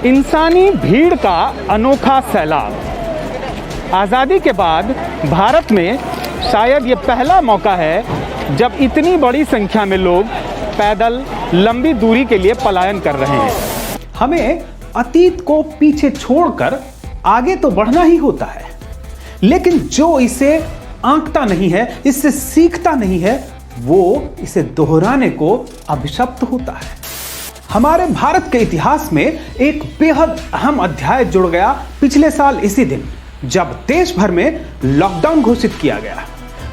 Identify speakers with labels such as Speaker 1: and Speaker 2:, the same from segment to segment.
Speaker 1: इंसानी भीड़ का अनोखा सैलाब। आज़ादी के बाद भारत में शायद ये पहला मौका है जब इतनी बड़ी संख्या में लोग पैदल लंबी दूरी के लिए पलायन कर रहे हैं।
Speaker 2: हमें अतीत को पीछे छोड़कर आगे तो बढ़ना ही होता है, लेकिन जो इसे आंकता नहीं है, इससे सीखता नहीं है, वो इसे दोहराने को अभिशप्त होता है। हमारे भारत के इतिहास में एक बेहद अहम अध्याय जुड़ गया पिछले साल इसी दिन, जब देश भर में लॉकडाउन घोषित किया गया।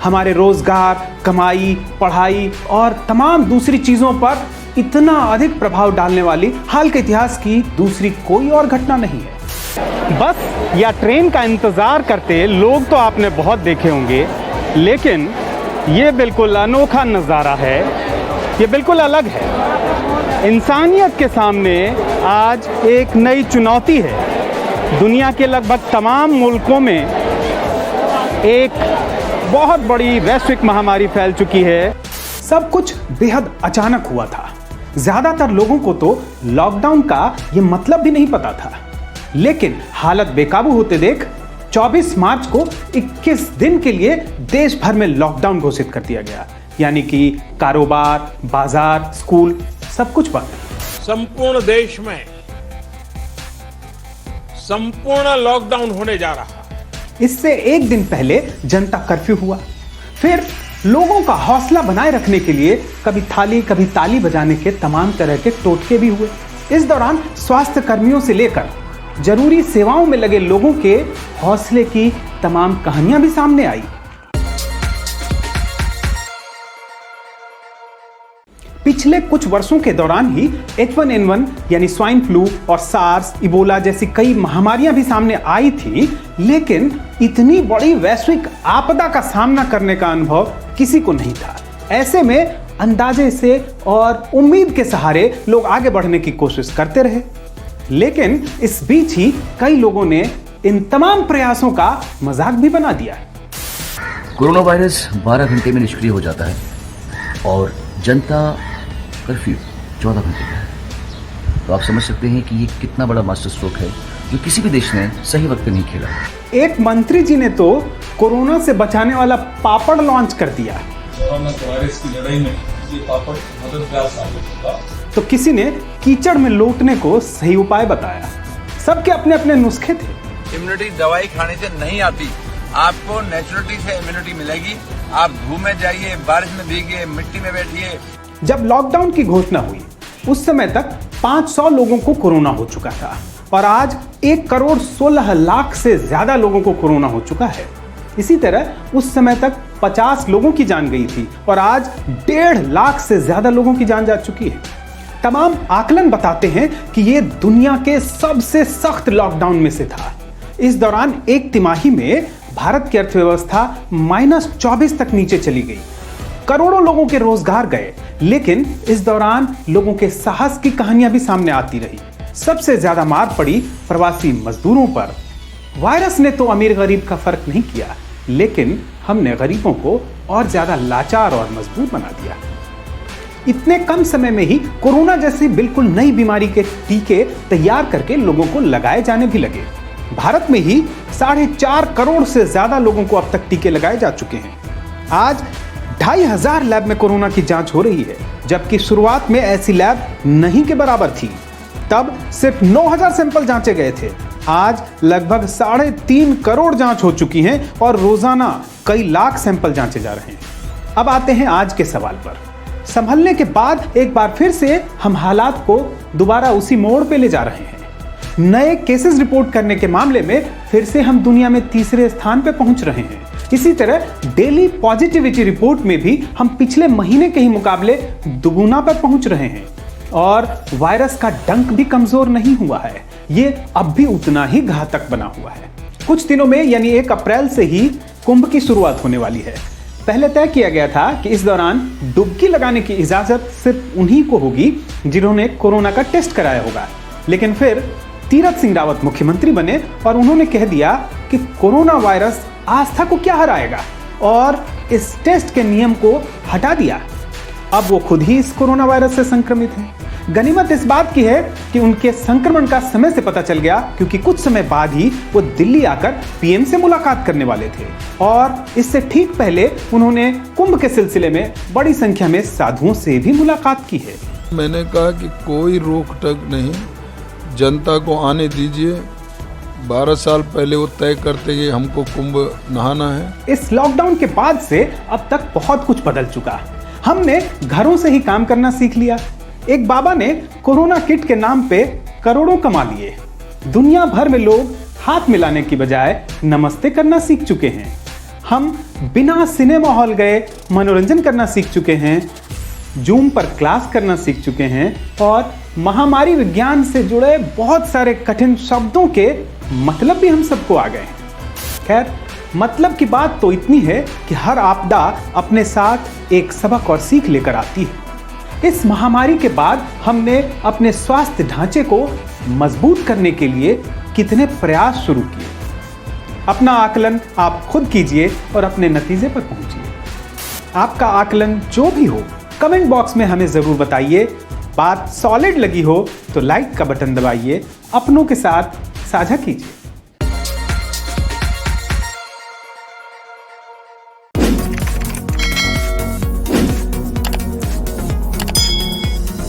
Speaker 2: हमारे रोजगार, कमाई, पढ़ाई और तमाम दूसरी चीजों पर इतना अधिक प्रभाव डालने वाली हाल के इतिहास की दूसरी कोई और घटना नहीं है।
Speaker 1: बस या ट्रेन का इंतजार करते लोग तो आपने बहुत देखे होंगे, लेकिन ये बिल्कुल अनोखा नज़ारा है, ये बिल्कुल अलग है। इंसानियत के सामने आज एक नई चुनौती है। दुनिया के लगभग तमाम मुल्कों में एक बहुत बड़ी वैश्विक महामारी फैल चुकी है।
Speaker 2: सब कुछ बेहद अचानक हुआ था। ज्यादातर लोगों को तो लॉकडाउन का ये मतलब भी नहीं पता था, लेकिन हालत बेकाबू होते देख 24 मार्च को 21 दिन के लिए देश भर में लॉकडाउन घोषित कर दिया गया। यानी कि कारोबार, बाजार, स्कूल सब कुछ बंद।
Speaker 3: संपूर्ण देश में संपूर्ण लॉकडाउन होने जा रहा है।
Speaker 2: इससे एक दिन पहले जनता कर्फ्यू हुआ। फिर लोगों का हौसला बनाए रखने के लिए कभी थाली कभी ताली बजाने के तमाम तरह के टोटके भी हुए। इस दौरान स्वास्थ्य कर्मियों से लेकर जरूरी सेवाओं में लगे लोगों के हौसले की तमाम कहानियां भी सामने आई। पिछले कुछ वर्षों के दौरान ही H1N1 यानी स्वाइन फ्लू और सार्स, इबोला जैसी कई महामारियां भी सामने आई थी, लेकिन इतनी बड़ी वैश्विक आपदा का सामना करने का अनुभव किसी को नहीं था। ऐसे में अंदाजे से और उम्मीद के सहारे लोग आगे बढ़ने की कोशिश करते रहे, लेकिन इस बीच ही कई लोगों ने इन तमाम प्रयासों का मजाक भी बना दिया।
Speaker 4: कोरोना वायरस 12 घंटे में निष्क्रिय हो जाता है और जनता कर्फ्यू 14 घंटे का है। तो आप समझ सकते हैं कि ये कितना बड़ा मास्टर स्ट्रोक है जो किसी भी देश ने सही वक्त पे नहीं खेला।
Speaker 2: एक मंत्री जी ने तो कोरोना से बचाने वाला पापड़ लॉन्च कर दिया।
Speaker 5: कोरोना वायरस की लड़ाई में ये पापड़ मददगार साबित होगा।
Speaker 2: तो किसी ने कीचड़ में लौटने को सही उपाय बताया। सबके अपने अपने नुस्खे थे।
Speaker 6: इम्यूनिटी दवाई खाने से नहीं आती, आपको नेचुरलिटी से इम्यूनिटी मिलेगी। आप धूप में जाइए, बारिश में भीगिए, मिट्टी में बैठिए।
Speaker 2: जब लॉकडाउन की घोषणा हुई उस समय तक 500 लोगों को कोरोना हो चुका था और आज 1,16,00,000 से ज्यादा लोगों को कोरोना हो चुका है। इसी तरह उस समय तक 50 लोगों की जान गई थी और आज 1.5 लाख से ज्यादा लोगों की जान जा चुकी है। तमाम आकलन बताते हैं कि ये दुनिया के सबसे सख्त लॉकडाउन में से था। इस दौरान एक तिमाही में भारत की अर्थव्यवस्था -24 तक नीचे चली गई। करोड़ों लोगों के रोजगार गए, लेकिन इस दौरान लोगों के साहस की कहानियां भी सामने आती रही। सबसे ज्यादा मार पड़ी प्रवासी मजदूरों पर। वायरस ने तो अमीर गरीब का फर्क नहीं किया, लेकिन हमने गरीबों को और ज्यादा लाचार और मजबूर बना दिया। इतने कम समय में ही कोरोना जैसी बिल्कुल नई बीमारी के टीके तैयार करके लोगों को लगाए जाने भी लगे। भारत में ही 4.5 करोड़ से ज्यादा लोगों को अब तक टीके लगाए जा चुके हैं। आज 2,500 लैब में कोरोना की जांच हो रही है, जबकि शुरुआत में ऐसी लैब नहीं के बराबर थी। तब सिर्फ 9,000 सैंपल जांचे गए थे। आज लगभग 3.5 करोड़ जांच हो चुकी हैं और रोजाना कई लाख सैंपल जांचे जा रहे हैं। अब आते हैं आज के सवाल पर। संभलने के बाद एक बार फिर से हम हालात को दोबारा उसी मोड़ पे ले जा रहे हैं। नए केसेस रिपोर्ट करने के मामले में फिर से हम दुनिया में तीसरे स्थान पे पहुंच रहे हैं। इसी तरह डेली पॉजिटिविटी रिपोर्ट में भी हम पिछले महीने के ही मुकाबले दुगुना पर पहुंच रहे हैं और वायरस का डंक भी कमजोर नहीं हुआ है। ये अब भी उतना ही घातक बना हुआ है। कुछ दिनों में यानी 1 अप्रैल से ही कुंभ की शुरुआत होने वाली है। पहले तय किया गया था कि इस दौरान डुबकी लगाने की इजाजत सिर्फ उन्हीं को होगी जिन्होंने कोरोना का टेस्ट कराया होगा, लेकिन फिर तीरथ सिंह रावत मुख्यमंत्री बने और उन्होंने कह दिया कि कोरोना वायरस आस्था को क्या हराएगा और इस टेस्ट के नियम को हटा दिया। अब वो खुद ही इस कोरोना वायरस से संक्रमित हैं। गनीमत इस बात की है कि उनके संक्रमण का समय से पता चल गया, क्योंकि कुछ समय बाद ही वो दिल्ली आकर पीएम से मुलाकात करने वाले थे और इससे ठीक पहले उन्होंने कुंभ के सिलसिले में बड़ी संख्या में साधुओं से भी मुलाकात की है।
Speaker 7: मैंने कहा कि कोई रोक टोक नहीं, जनता को आने दीजिए। 12 साल पहले वो तय करते कि हमको कुंभ नहाना है।
Speaker 2: इस लॉकडाउन के बाद से अब तक बहुत कुछ बदल चुका। हमने घरों से ही काम करना सीख लिया। एक बाबा ने कोरोना किट के नाम पे करोड़ों कमा लिए। दुनिया भर में लोग हाथ मिलाने की बजाय नमस्ते करना सीख चुके हैं। हम बिना सिनेमा हॉल गए मनोरंजन करना सीख चुके हैं, जूम पर क्लास करना सीख चुके हैं और महामारी विज्ञान से जुड़े बहुत सारे कठिन शब्दों के मतलब भी हम सबको आ गए हैं। खैर, मतलब की बात तो इतनी है कि हर आपदा अपने साथ एक सबक और सीख लेकर आती है। इस महामारी के बाद हमने अपने स्वास्थ्य ढांचे को मजबूत करने के लिए कितने प्रयास शुरू किए। अपना आकलन आप खुद कीजिए और अपने नतीजे पर पहुंचिए। आपका आकलन जो भी हो, कमेंट बॉक्स में हमें जरूर बताइए। बात सॉलिड लगी हो तो लाइक का बटन दबाइए, अपनों के साथ साझा कीजिए।